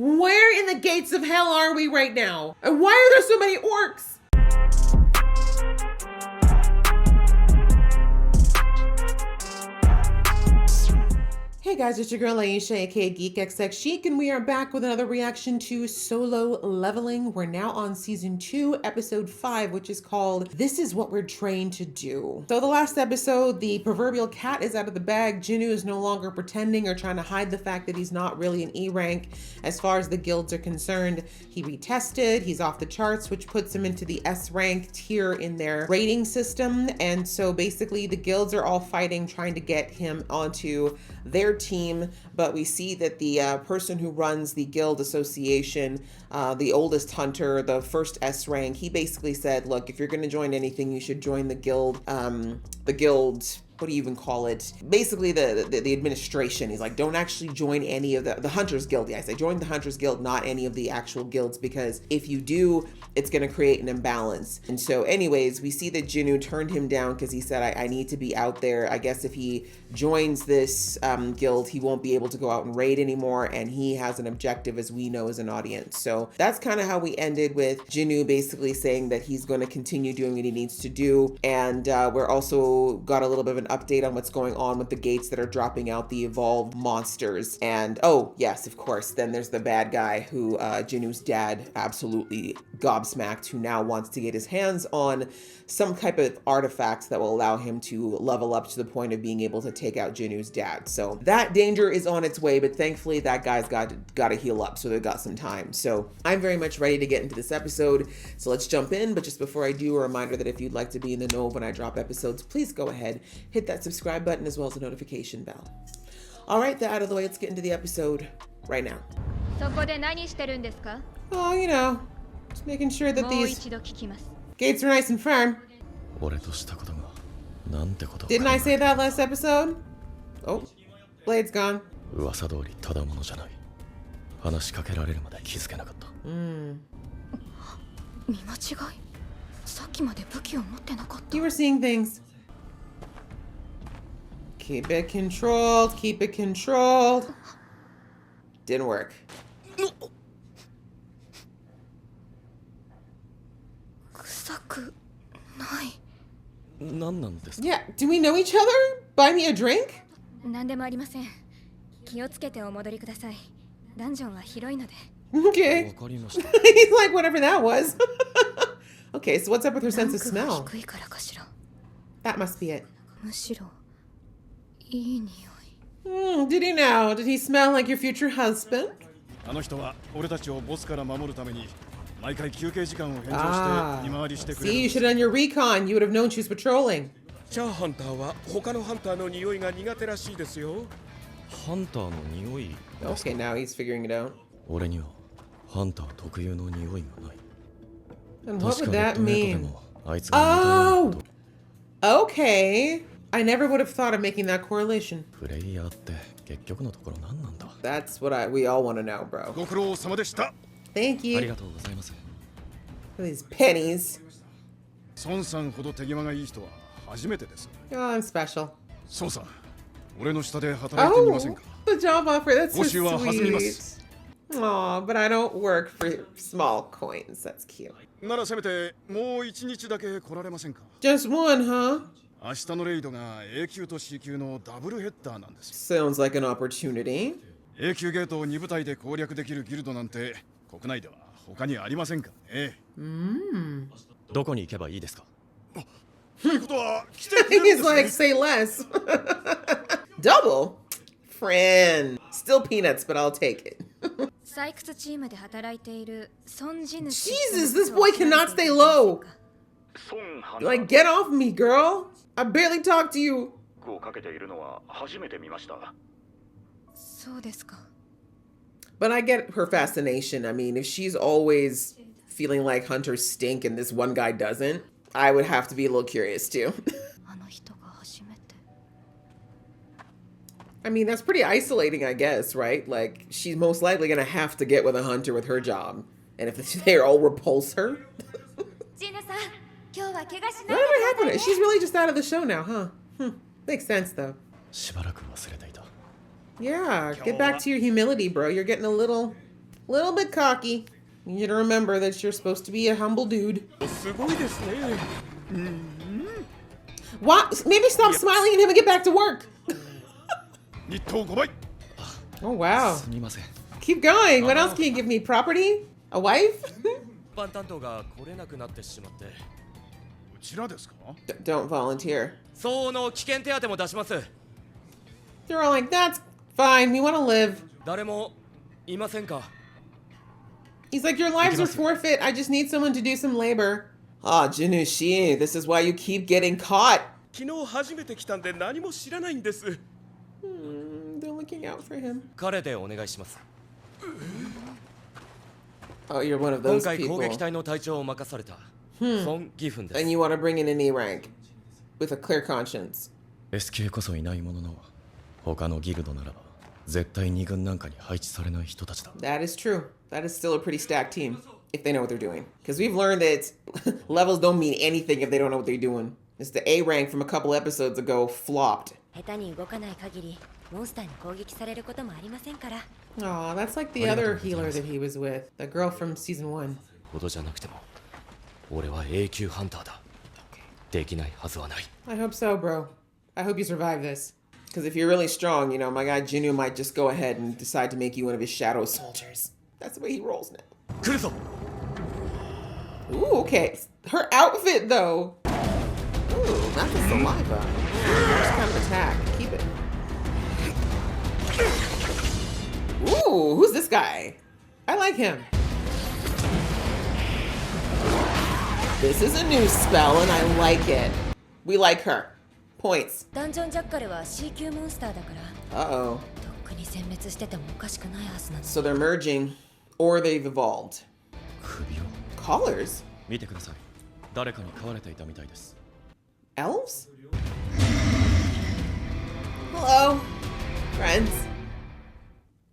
Where in the gates of hell are we right now? And why are there so many orcs? Hey guys, it's your girl Aisha, aka GeekXX Chic, and we are back with another reaction to Solo Leveling. We're now on season 2, episode 5, which is called This Is What We're Trained to Do. So the last episode, the proverbial cat is out of the bag. Jinnu is no longer pretending or trying to hide the fact that he's not really an E rank as far as the guilds are concerned. He retested, he's off the charts, which puts him into the S rank tier in their rating system. And so basically the guilds are all fighting, trying to get him onto their team, but we see that the person who runs the guild association, the oldest hunter, the first S rank, he basically said, look, if you're going to join anything, you should join the guild, what do you even call it? Basically the administration. He's like, don't actually join any of the Hunters Guild. Yes, I joined the Hunters Guild, not any of the actual guilds, because if you do, it's going to create an imbalance. And so anyways, we see that Jinnu turned him down because he said, I need to be out there. I guess if he joins this guild, he won't be able to go out and raid anymore. And he has an objective, as we know, as an audience. So that's kind of how we ended, with Jinnu basically saying that he's going to continue doing what he needs to do. And we're also got a little bit of an update on what's going on with the gates that are dropping out the evolved monsters. And oh yes, of course, then there's the bad guy who Jinnu's dad absolutely gobsmacked, who now wants to get his hands on some type of artifact that will allow him to level up to the point of being able to take out Jinnu's dad. So that danger is on its way, but thankfully that guy's got to heal up, so they've got some time. So I'm very much ready to get into this episode, so let's jump in. But just before I do, a reminder that if you'd like to be in the know when I drop episodes, please go ahead, hit that subscribe button as well as the notification bell. All right, that out of the way, let's get into the episode right now. Oh, you know, just making sure that these gates are nice and firm. Didn't I say that last episode? Oh, blade's gone. You were seeing things. Keep it controlled, keep it controlled. Didn't work. Yeah, do we know each other? Buy me a drink? Okay. He's like, whatever that was. Okay, so what's up with her sense of smell? That must be it. Did he know? Did he smell like your future husband? See, you should have done your recon. You would have known she was patrolling. Okay, now he's figuring it out. And what would that mean? Oh! Okay. I never would have thought of making that correlation. That's what we all want to know, bro. Thank you. For these pennies. Oh, I'm special. Oh, the job offer. That's so sweet. Aw, but I don't work for small coins. That's cute. Just one, huh? Sounds like an opportunity. He's like, say less. Double? Friend. Still peanuts, but I'll take it. Jesus, this boy cannot stay low. Like, get off me, girl. I barely talked to you. But I get her fascination. I mean, if she's always feeling like hunters stink and this one guy doesn't, I would have to be a little curious too. I mean, that's pretty isolating, I guess, right? Like, she's most likely gonna have to get with a hunter with her job. And if they all repulse her. Whatever happened? She's really just out of the show now, huh? Makes sense, though. Yeah, get back to your humility, bro. You're getting a little Little bit cocky. You need to remember that you're supposed to be a humble dude. What? Maybe stop smiling at him and get back to work. Oh, wow. Keep going. What else can you give me? Property? A wife? Don't volunteer. They're all like, that's fine. We want to live. He's like, your lives are forfeit. I just need someone to do some labor. Ah, Jinushi, this is why you keep getting caught. They're looking out for him. Oh, you're one of those people. And you want to bring in an E rank with a clear conscience. That is true. That is still a pretty stacked team, if they know what they're doing. Because we've learned that levels don't mean anything if they don't know what they're doing. It's the A rank from a couple episodes ago flopped. Aw, that's like the other healer that he was with. The girl from season 1. I hope so, bro. I hope you survive this. Because if you're really strong, you know, my guy Jinu might just go ahead and decide to make you one of his shadow soldiers. That's the way he rolls now. Ooh, okay. Her outfit, though. Ooh, that's a saliva. First kind of attack. Keep it. Ooh, who's this guy? I like him. This is a new spell, and I like it. We like her. Points. Uh-oh. So they're merging, or they've evolved. Collars? Elves? Hello, friends.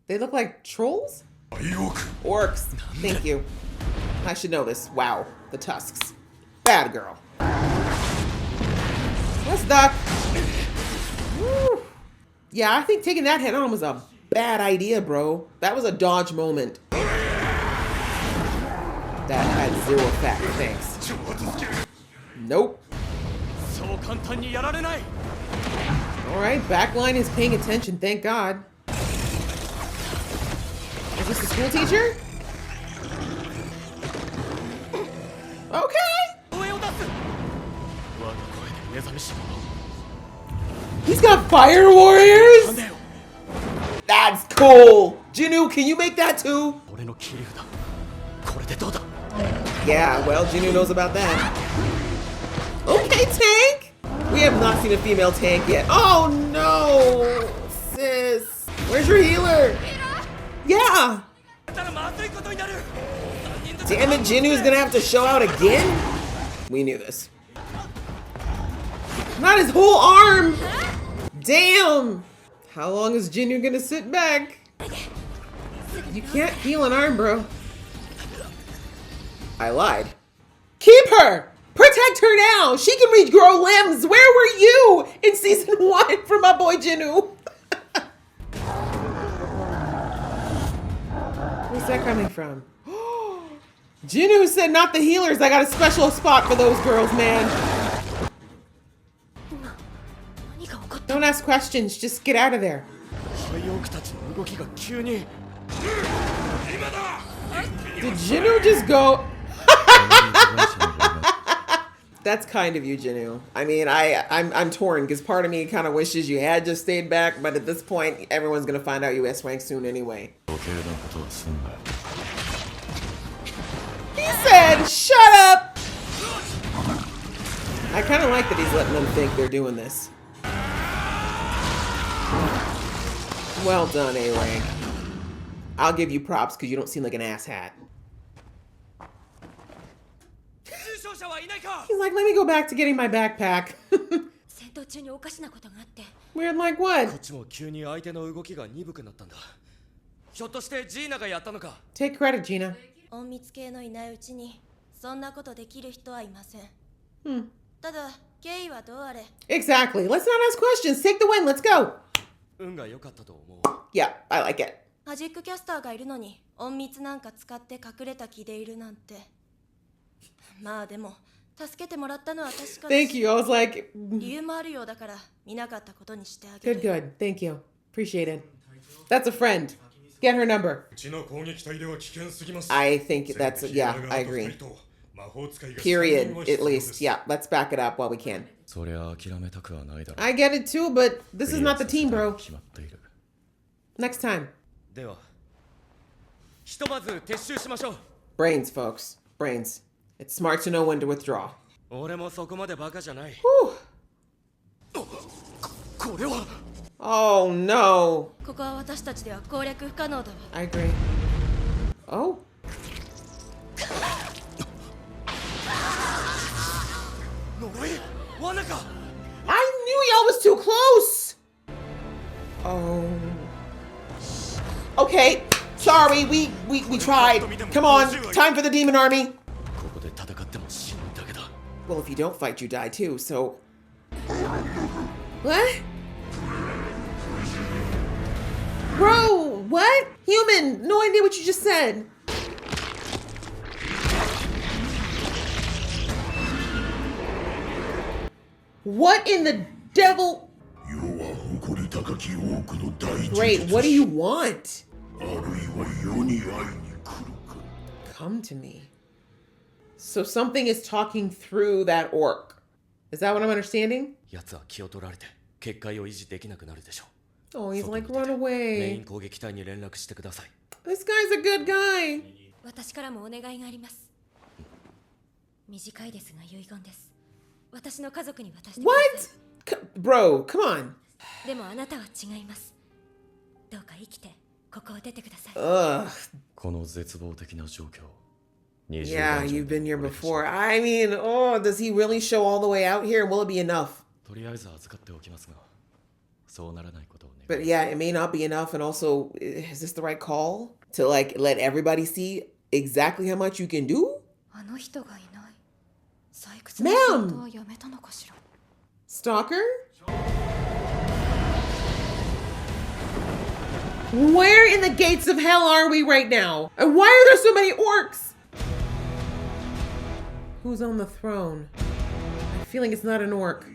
They look like trolls? Orcs. Thank you. I should know this. Wow, the tusks. Bad girl. Let's duck. Woo. Yeah, I think taking that head on was a bad idea, bro. That was a dodge moment. That had zero effect, thanks. Nope. Alright, backline is paying attention, thank God. Is this the school teacher? Okay. He's got fire warriors? That's cool. Jinu, can you make that too? Yeah, well, Jinu knows about that. Okay, tank. We have not seen a female tank yet. Oh no, sis. Where's your healer? Yeah. Damn it, Jinu's gonna have to show out again? We knew this. Not his whole arm! Damn! How long is Jinu gonna sit back? You can't heal an arm, bro. I lied. Keep her! Protect her now! She can regrow limbs! Where were you in season 1 for my boy Jinu? Where's that coming from? Jinu said not the healers. I got a special spot for those girls, man. Don't ask questions. Just get out of there. Did Jinu just go? That's kind of you, Jinu. I mean, I'm torn because part of me kind of wishes you had just stayed back, but at this point, everyone's gonna find out you S-rank soon anyway. He said, "Shut up." I kind of like that he's letting them think they're doing this. Well done, A-rank. I'll give you props because you don't seem like an asshat. He's like, let me go back to getting my backpack. Weird like what? Take credit, Gina. Exactly. Let's not ask questions. Take the win. Let's go. Yeah, I like it. 隠密なんか使って隠れた気でいるなんて。まあでも助けてもらったのは確かに。 Thank you. I was like, 理由もあるようだから見なかったことにしてあげ good, る。 good. Thank you. Appreciate it. That's a friend. Get her number. I think that's, yeah, I agree. Period, at least. Yeah, let's back it up while we can. I get it too, but this is not the team, bro. Next time. Brains, folks. Brains. It's smart to know when to withdraw. Whew. Oh no. ここは私たちでは攻略不可能だわ。 I agree. Oh. I knew y'all was too close. Oh. Okay. Sorry, we tried. Come on. Time for the demon army. Well, if you don't fight, you die too, so... What? Bro, what? Human, no idea what you just said. What in the devil? Great, what do you want? Come to me. So something is talking through that orc. Is that what I'm understanding? Oh, he's like, run away. This guy's a good guy. 私からもお願いがあります。短いですが遺言です。私の家族に渡してください。 What? Bro, come on. でもあなたは違います。どうか生きてここを出てください。 Ugh. Yeah, you've been here before. I mean, oh, does he really show all the way out here? Will it be enough? But yeah, it may not be enough. And also, is this the right call? To like let everybody see exactly how much you can do? あの人がいない。採掘の仕事はやめたのかしら。 Stalker? Where in the gates of hell are we right now? And why are there so many orcs? Who's on the throne? I have a feeling it's not an orc.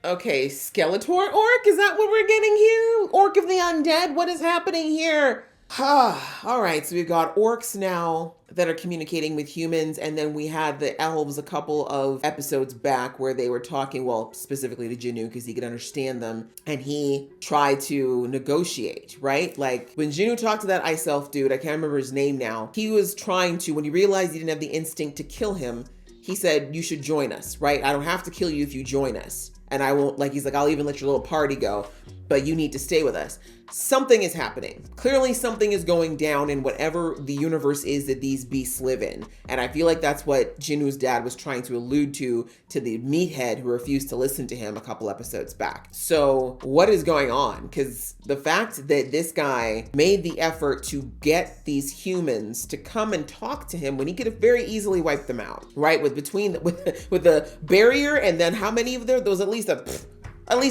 Okay, Skeletor orc? Is that what we're getting here? Orc of the Undead? What is happening here? All right, so we've got orcs now that are communicating with humans, and then we had the elves a couple of episodes back where they were talking, well, specifically to Jinnu because he could understand them, and he tried to negotiate, right? Like when Jinnu talked to that ice elf dude, I can't remember his name now, he was trying to, when he realized he didn't have the instinct to kill him, he said, you should join us, right? I don't have to kill you if you join us. And I won't, like, he's like, I'll even let your little party go, but you need to stay with us. Something is happening. Clearly something is going down in whatever the universe is that these beasts live in. And I feel like that's what Jinwoo's dad was trying to allude to the meathead who refused to listen to him a couple episodes back. So what is going on? Because the fact that this guy made the effort to get these humans to come and talk to him when he could have very easily wiped them out, right? With the barrier, and then how many of there was at least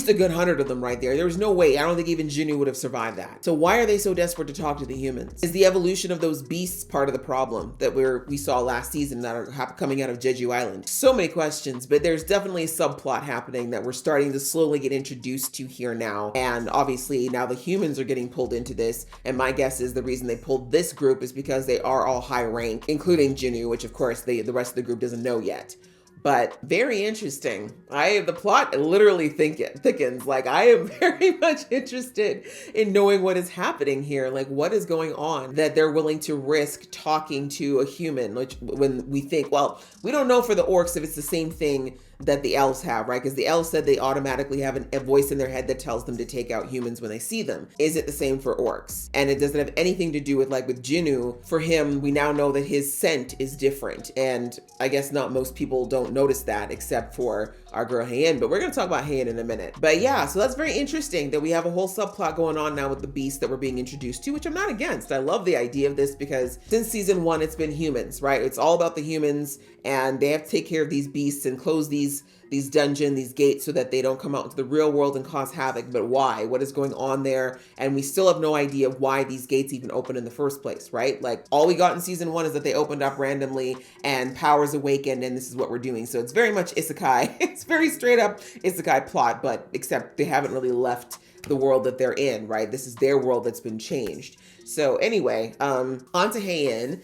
a good 100 of them right there. There was no way. I don't think even Jinnu would have survived that. So why are they so desperate to talk to the humans? Is the evolution of those beasts part of the problem that we saw last season that are coming out of Jeju Island? So many questions, but there's definitely a subplot happening that we're starting to slowly get introduced to here now. And obviously now the humans are getting pulled into this. And my guess is the reason they pulled this group is because they are all high rank, including Jinnu, which of course the rest of the group doesn't know yet. But very interesting. The plot literally thickens. Like, I am very much interested in knowing what is happening here. Like, what is going on that they're willing to risk talking to a human, which when we think, well, we don't know for the orcs if it's the same thing that the elves have, right? Because the elves said they automatically have a voice in their head that tells them to take out humans when they see them. Is it the same for orcs? And it doesn't have anything to do with, like with Jinnu. For him, we now know that his scent is different. And I guess not most people don't notice that except for our girl Heian, but we're gonna talk about Heian in a minute. But yeah, so that's very interesting that we have a whole subplot going on now with the beasts that we're being introduced to, which I'm not against. I love the idea of this because since season 1, it's been humans, right? It's all about the humans and they have to take care of these beasts and close these dungeon, these gates, so that they don't come out into the real world and cause havoc. But why? What is going on there? And we still have no idea why these gates even open in the first place, right? Like, all we got in season 1 is that they opened up randomly and powers awakened, and this is what we're doing. So it's very much isekai. It's very straight up isekai plot, but except they haven't really left the world that they're in, right? This is their world that's been changed. So anyway, on to Heian.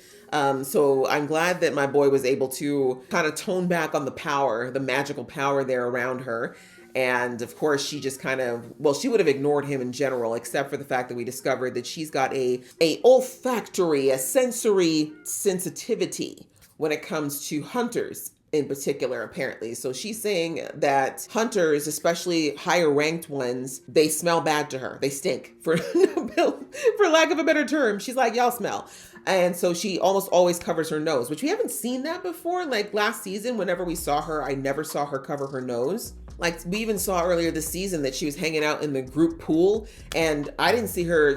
So I'm glad that my boy was able to kind of tone back on the power, the magical power there around her. And of course, she just kind of, well, she would have ignored him in general, except for the fact that we discovered that she's got a olfactory, a sensory sensitivity when it comes to hunters in particular, apparently. So she's saying that hunters, especially higher ranked ones, they smell bad to her. They stink, for lack of a better term. She's like, y'all smell. And so she almost always covers her nose, which we haven't seen that before. Like last season, whenever we saw her, I never saw her cover her nose. Like we even saw earlier this season that she was hanging out in the group pool, and I didn't see her,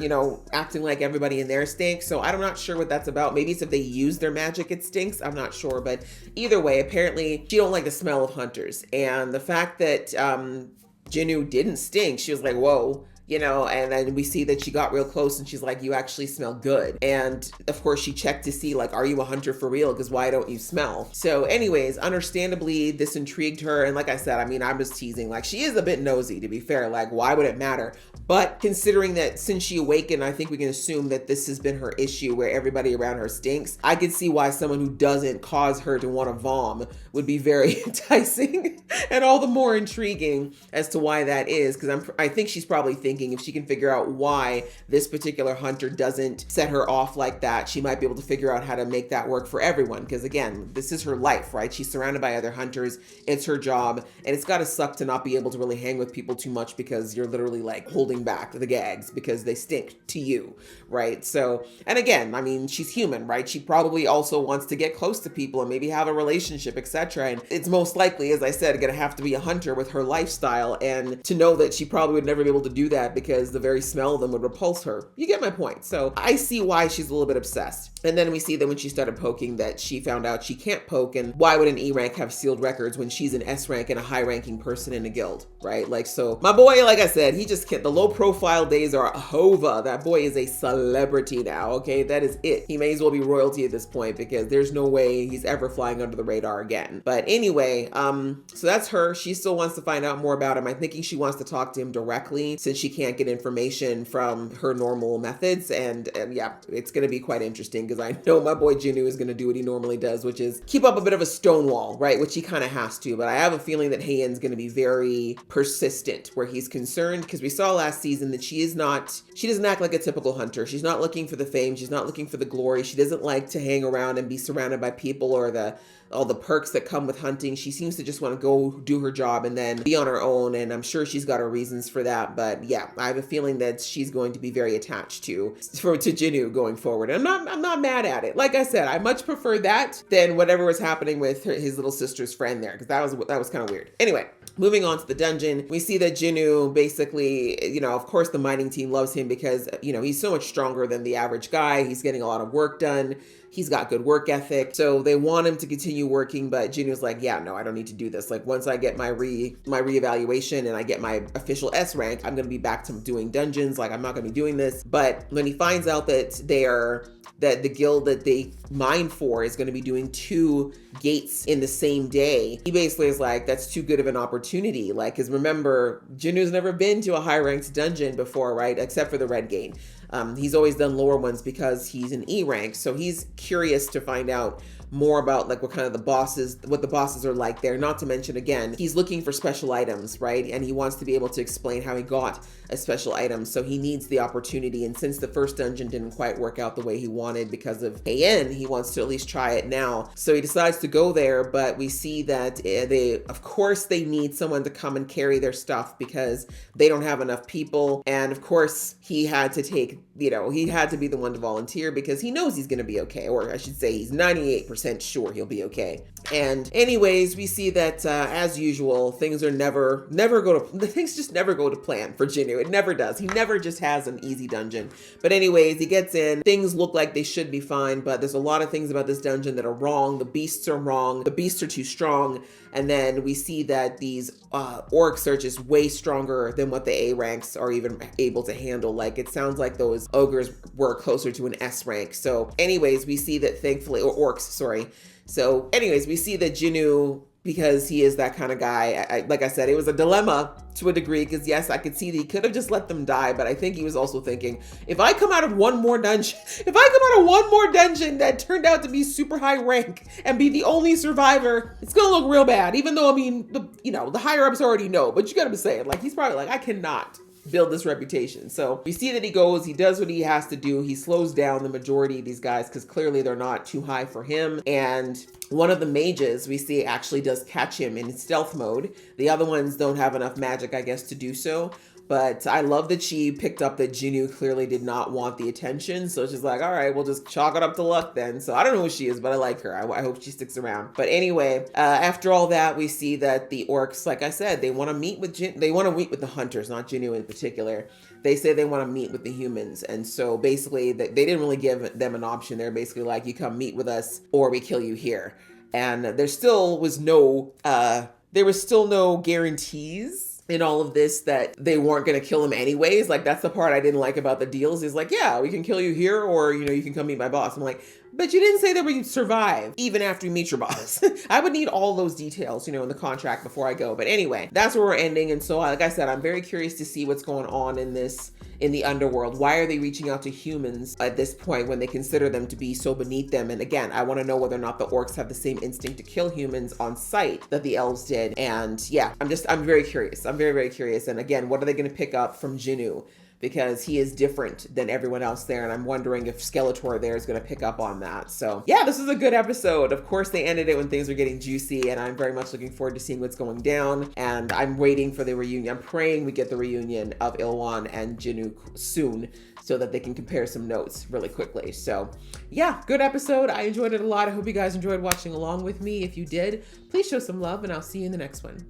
acting like everybody in there stinks. So I'm not sure what that's about. Maybe it's if they use their magic, it stinks. I'm not sure. But either way, apparently she don't like the smell of hunters. And the fact that Jinwoo didn't stink, she was like, whoa. And then we see that she got real close and she's like, you actually smell good. And of course she checked to see, like, are you a hunter for real? Because why don't you smell? So anyways, understandably, this intrigued her. And like I said, I'm just teasing. Like, she is a bit nosy, to be fair. Like, why would it matter? But considering that since she awakened, I think we can assume that this has been her issue where everybody around her stinks. I could see why someone who doesn't cause her to want to vom would be very enticing and all the more intriguing as to why that is. Because I think she's probably thinking, if she can figure out why this particular hunter doesn't set her off like that, she might be able to figure out how to make that work for everyone. Because again, this is her life, right? She's surrounded by other hunters. It's her job. And it's got to suck to not be able to really hang with people too much because you're literally like holding back the gags because they stink to you, right? So, and again, she's human, right? She probably also wants to get close to people and maybe have a relationship, etc. And it's most likely, as I said, going to have to be a hunter with her lifestyle. And to know that she probably would never be able to do that because the very smell of them would repulse her. You get my point. So I see why she's a little bit obsessed. And then we see that when she started poking that she found out she can't poke, and why would an E rank have sealed records when she's an S rank and a high ranking person in a guild, right? Like, so my boy, like I said, he just can't, the low profile days are over. That boy is a celebrity now, okay? That is it. He may as well be royalty at this point because there's no way he's ever flying under the radar again. But anyway, so that's her. She still wants to find out more about him. I'm thinking she wants to talk to him directly since she can't get information from her normal methods. And yeah, it's going to be quite interesting because I know my boy Jinwoo is going to do what he normally does, which is keep up a bit of a stonewall, right? Which he kind of has to. But I have a feeling that Heian's going to be very persistent where he's concerned, because we saw last season that she doesn't act like a typical hunter. She's not looking for the fame. She's not looking for the glory. She doesn't like to hang around and be surrounded by people or all the perks that come with hunting. She seems to just want to go do her job and then be on her own. And I'm sure she's got her reasons for that. But yeah, I have a feeling that she's going to be very attached to Jinwoo going forward. And I'm not mad at it. Like I said, I much prefer that than whatever was happening with his little sister's friend there, because that was kind of weird. Anyway, moving on to the dungeon, we see that Jinwoo basically, of course the mining team loves him because, he's so much stronger than the average guy. He's getting a lot of work done. He's got good work ethic. So they want him to continue working, but Jinwoo's like, yeah, no, I don't need to do this. Like, once I get my reevaluation and I get my official S rank, I'm going to be back to doing dungeons. Like, I'm not going to be doing this. But when he finds out that that the guild that they mine for is going to be doing 2 gates in the same day, he basically is like, that's too good of an opportunity. Like, because remember, Jinwoo's never been to a high ranked dungeon before, right? Except for the red gate. He's always done lower ones because he's an E rank. So he's curious to find out more about like what the bosses are like there. Not to mention, again, he's looking for special items, right? And he wants to be able to explain how he got a special item. So he needs the opportunity. And since the first dungeon didn't quite work out the way he wanted because of Heian, he wants to at least try it now. So he decides to go there, but we see that of course they need someone to come and carry their stuff because they don't have enough people. And of course he had to be the one to volunteer because he knows he's going to be okay. Or I should say he's 98% 100% sure he'll be okay. And anyways, we see that as usual, things just never go to plan for Jinwoo. It never does. He never just has an easy dungeon. But anyways, he gets in. Things look like they should be fine, but there's a lot of things about this dungeon that are wrong. The beasts are wrong. The beasts are too strong. And then we see that these Orcs are just way stronger than what the A ranks are even able to handle. Like, it sounds like those ogres were closer to an S rank. So anyways, we see that thankfully, or Orcs, sorry. So anyways, we see that Jinwoo, because he is that kind of guy, like I said, it was a dilemma to a degree, because yes, I could see that he could have just let them die, but I think he was also thinking, if I come out of one more dungeon that turned out to be super high rank and be the only survivor, it's gonna look real bad. Even though, I mean, the higher ups already know, but you gotta be saying, like, he's probably like, I cannot build this reputation. So we see that he goes, he does what he has to do. He slows down the majority of these guys because clearly they're not too high for him. And one of the mages we see actually does catch him in stealth mode. The other ones don't have enough magic, I guess, to do so. But I love that she picked up that Jinwoo clearly did not want the attention. So she's like, all right, we'll just chalk it up to luck then. So I don't know who she is, but I like her. I hope she sticks around. But anyway, after all that, we see that the Orcs, like I said, they want to meet with the hunters, not Jinwoo in particular. They say they want to meet with the humans. And so basically they didn't really give them an option. They're basically like, you come meet with us or we kill you here. And there was no guarantees in all of this that they weren't going to kill him anyways. Like, that's the part I didn't like about the deals, is like, yeah, we can kill you here, or, you can come meet my boss. I'm like, but you didn't say that we survive even after you meet your boss. I would need all those details, in the contract before I go. But anyway, that's where we're ending. And so, like I said, I'm very curious to see what's going on in the underworld. Why are they reaching out to humans at this point when they consider them to be so beneath them? And again, I want to know whether or not the Orcs have the same instinct to kill humans on sight that the elves did. And yeah, I'm very curious. I'm very, very curious. And again, what are they going to pick up from Jinwoo? Because he is different than everyone else there. And I'm wondering if Skeletor there is going to pick up on that. So yeah, this is a good episode. Of course, they ended it when things were getting juicy, and I'm very much looking forward to seeing what's going down. And I'm waiting for the reunion. I'm praying we get the reunion of Ilwan and Jinwoo soon so that they can compare some notes really quickly. So yeah, good episode. I enjoyed it a lot. I hope you guys enjoyed watching along with me. If you did, please show some love, and I'll see you in the next one.